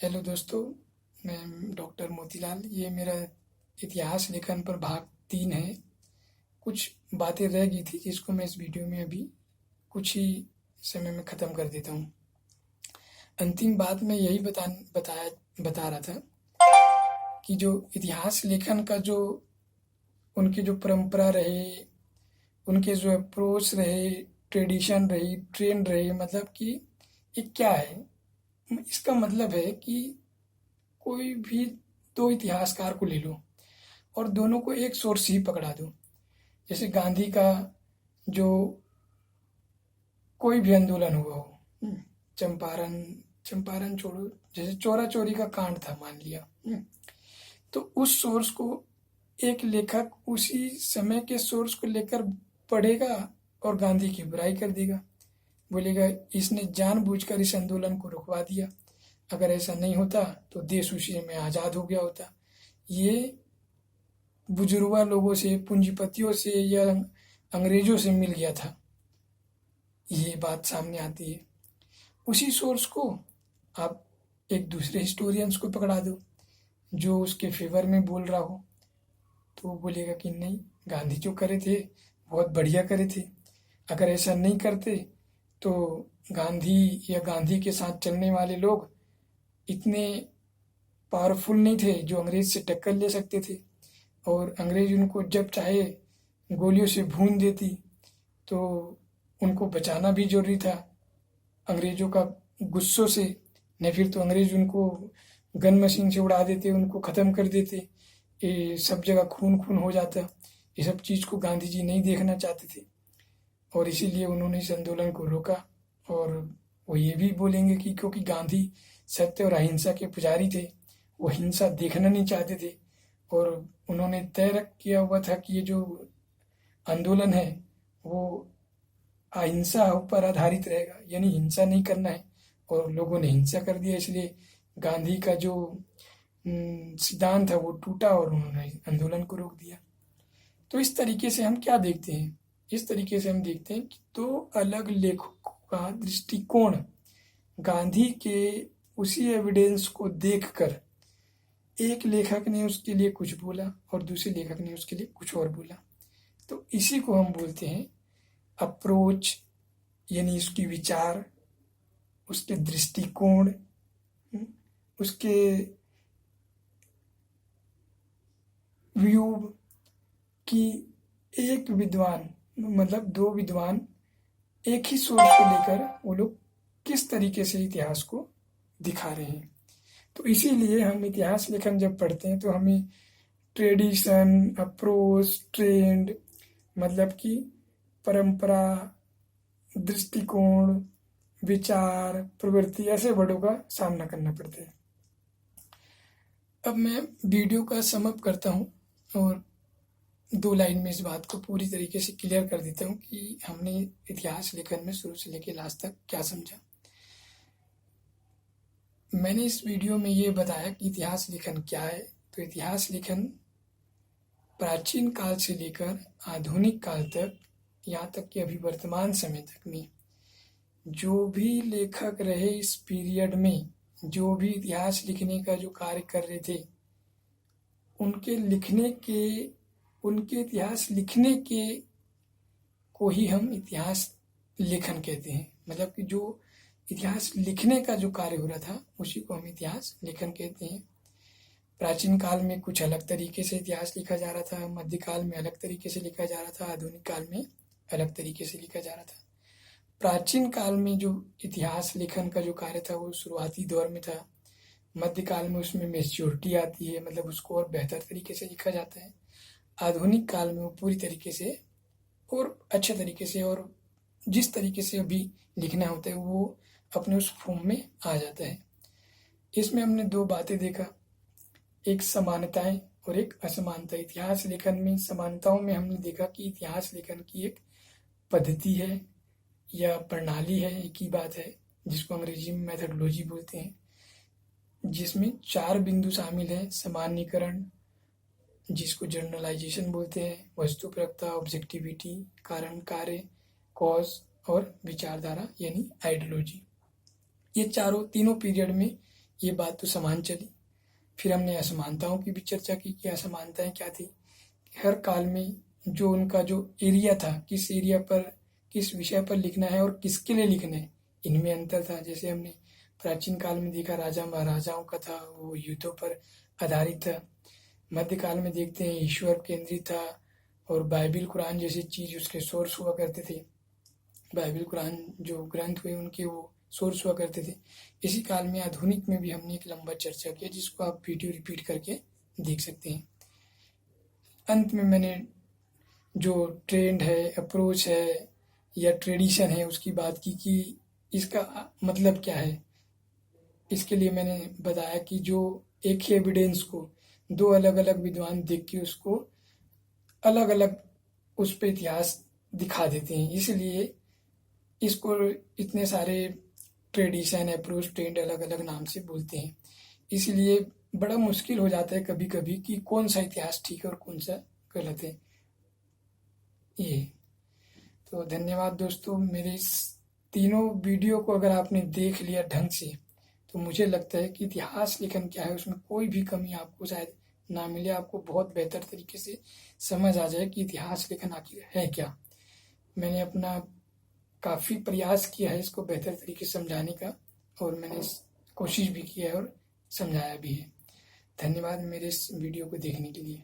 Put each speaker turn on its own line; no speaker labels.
Hello दोस्तों, मैं doctor Motilal. ये मेरा इतिहास लेखन पर भाग 3 है। कुछ बातें रह गई थी जिसको मैं इस वीडियो में अभी कुछ ही समय में ख़त्म कर देता हूँ। अंतिम बात मैं यही बता रहा था कि जो इतिहास लेखन का जो उनकी जो परंपरा रहे, उनके जो अप्रोच रहे, ट्रेडिशन रही, ट्रेंड रहे, मतलब कि ये क्या है? इसका मतलब है कि कोई भी दो इतिहासकार को ले लो और दोनों को एक सोर्स ही पकड़ा दो। जैसे गांधी का जो कोई भी आंदोलन हुआ हो, चंपारण चंपारण छोड़ो, जैसे चोरा चोरी का कांड था मान लिया, तो उस सोर्स को एक लेखक उसी समय के सोर्स को लेकर पढ़ेगा और गांधी की बुराई कर देगा, बोलेगा इसने जानबूझकर इस आंदोलन को रुकवा दिया, अगर ऐसा नहीं होता तो देश उसी में आज़ाद हो गया होता। ये बुजुर्गा लोगों से, पूंजीपतियों से या अंग्रेजों से मिल गया था, ये बात सामने आती है। उसी सोर्स को आप एक दूसरे हिस्टोरियंस को पकड़ा दो जो उसके फेवर में बोल रहा हो, तो वो बोलेगा कि नहीं, गांधी जो करे थे बहुत बढ़िया करे थे, अगर ऐसा नहीं करते तो गांधी या गांधी के साथ चलने वाले लोग इतने पावरफुल नहीं थे जो अंग्रेज से टक्कर ले सकते थे, और अंग्रेज उनको जब चाहे गोलियों से भून देती, तो उनको बचाना भी जरूरी था अंग्रेजों का गुस्सों से, नहीं फिर तो अंग्रेज उनको गन मशीन से उड़ा देते, उनको ख़त्म कर देते, ये सब जगह खून खून हो जाता। ये सब चीज़ को गांधी जी नहीं देखना चाहते थे और इसीलिए उन्होंने इस आंदोलन को रोका। और वो ये भी बोलेंगे कि क्योंकि गांधी सत्य और अहिंसा के पुजारी थे, वो हिंसा देखना नहीं चाहते थे, और उन्होंने तय किया हुआ था कि ये जो आंदोलन है वो अहिंसा पर आधारित रहेगा, यानी हिंसा नहीं करना है, और लोगों ने हिंसा कर दिया, इसलिए गांधी का जो सिद्धांत है वो टूटा और उन्होंने आंदोलन को रोक दिया। तो इस तरीके से हम क्या देखते हैं? इस तरीके से हम देखते हैं कि दो अलग लेखकों का दृष्टिकोण गांधी के उसी एविडेंस को देखकर, एक लेखक ने उसके लिए कुछ बोला और दूसरे लेखक ने उसके लिए कुछ और बोला, तो इसी को हम बोलते हैं अप्रोच, यानी उसकी विचार, उसके दृष्टिकोण, उसके व्यू की एक विद्वान, मतलब दो विद्वान एक ही सोच को लेकर वो लोग किस तरीके से इतिहास को दिखा रहे हैं। तो इसीलिए हम इतिहास लेखन जब पढ़ते हैं तो हमें ट्रेडिशन, अप्रोच, ट्रेंड, मतलब कि परंपरा, दृष्टिकोण, विचार, प्रवृत्ति, ऐसे वर्डों का सामना करना पड़ता है। अब मैं वीडियो का समअप करता हूँ और 2 लाइन में इस बात को पूरी तरीके से क्लियर कर देता हूँ कि हमने इतिहास लेखन में शुरू से लेकर लास्ट तक क्या समझा। मैंने इस वीडियो में ये बताया कि इतिहास लेखन क्या है। तो इतिहास लेखन प्राचीन काल से लेकर आधुनिक काल तक, यहाँ तक कि अभी वर्तमान समय तक में जो भी लेखक रहे इस पीरियड में, जो भी इतिहास लिखने का जो कार्य कर रहे थे, उनके इतिहास लिखने के को ही हम इतिहास लेखन कहते हैं। मतलब कि जो इतिहास लिखने का जो कार्य हो रहा था उसी को हम इतिहास लेखन कहते हैं। प्राचीन काल में कुछ अलग तरीके से इतिहास लिखा जा रहा था, मध्यकाल में अलग तरीके से लिखा जा रहा था, आधुनिक काल में अलग तरीके से लिखा जा रहा था। प्राचीन काल में जो इतिहास लेखन का जो कार्य था वो शुरुआती दौर में था। मध्यकाल में उसमें मैच्योरिटी आती है, मतलब उसको और बेहतर तरीके से लिखा जाता है। आधुनिक काल में वो पूरी तरीके से और अच्छे तरीके से और जिस तरीके से अभी लिखना होता है वो अपने उस फॉर्म में आ जाता है। इसमें हमने 2 बातें देखा, एक समानताएं और एक असमानता। इतिहास लेखन में समानताओं में हमने देखा कि इतिहास लेखन की एक पद्धति है या प्रणाली है, एक ही बात है, जिसको अंग्रेजी में मेथडोलॉजी बोलते हैं, जिसमें 4 बिंदु शामिल हैं। सामान्यीकरण, जिसको जनरलाइजेशन बोलते हैं, वस्तुपरकता, ऑब्जेक्टिविटी, कारण कार्य, कॉज, और विचारधारा यानी आइडियोलॉजी। ये तीनों पीरियड में ये बात तो समान चली। फिर हमने असमानताओं की भी चर्चा की कि असमानताएं क्या थी। हर काल में जो उनका जो एरिया था, किस एरिया पर किस विषय पर लिखना है और किसके लिए लिखना है, इनमें अंतर था। जैसे हमने प्राचीन काल में देखा राजा महाराजाओं का था, वो युद्धों पर आधारित था। मध्यकाल में देखते हैं ईश्वर केंद्रित था, और बाइबिल कुरान जैसी चीज उसके सोर्स हुआ करते थे। बाइबिल कुरान जो ग्रंथ हुए उनके वो सोर्स हुआ करते थे। इसी काल में आधुनिक में भी हमने एक लंबा चर्चा किया, जिसको आप वीडियो रिपीट करके देख सकते हैं। अंत में मैंने जो ट्रेंड है, अप्रोच है या ट्रेडिशन है, उसकी बात की कि इसका मतलब क्या है। इसके लिए मैंने बताया कि जो एक ही एविडेंस को दो अलग अलग विद्वान देख के उसको अलग अलग उस पर इतिहास दिखा देते हैं, इसलिए इसको इतने सारे ट्रेडिशन, अप्रोच, ट्रेंड अलग अलग नाम से बोलते हैं। इसलिए बड़ा मुश्किल हो जाता है कभी कभी कि कौन सा इतिहास ठीक है और कौन सा गलत है। ये तो धन्यवाद दोस्तों। मेरे इस तीनों वीडियो को अगर आपने देख लिया ढंग से, तो मुझे लगता है कि इतिहास लेखन क्या है उसमें कोई भी कमी आपको शायद ना मिले। आपको बहुत बेहतर तरीके से समझ आ जाए कि इतिहास लेखन आखिर है क्या। मैंने अपना काफ़ी प्रयास किया है इसको बेहतर तरीके से समझाने का, और मैंने कोशिश भी की है और समझाया भी है। धन्यवाद मेरे इस वीडियो को देखने के लिए।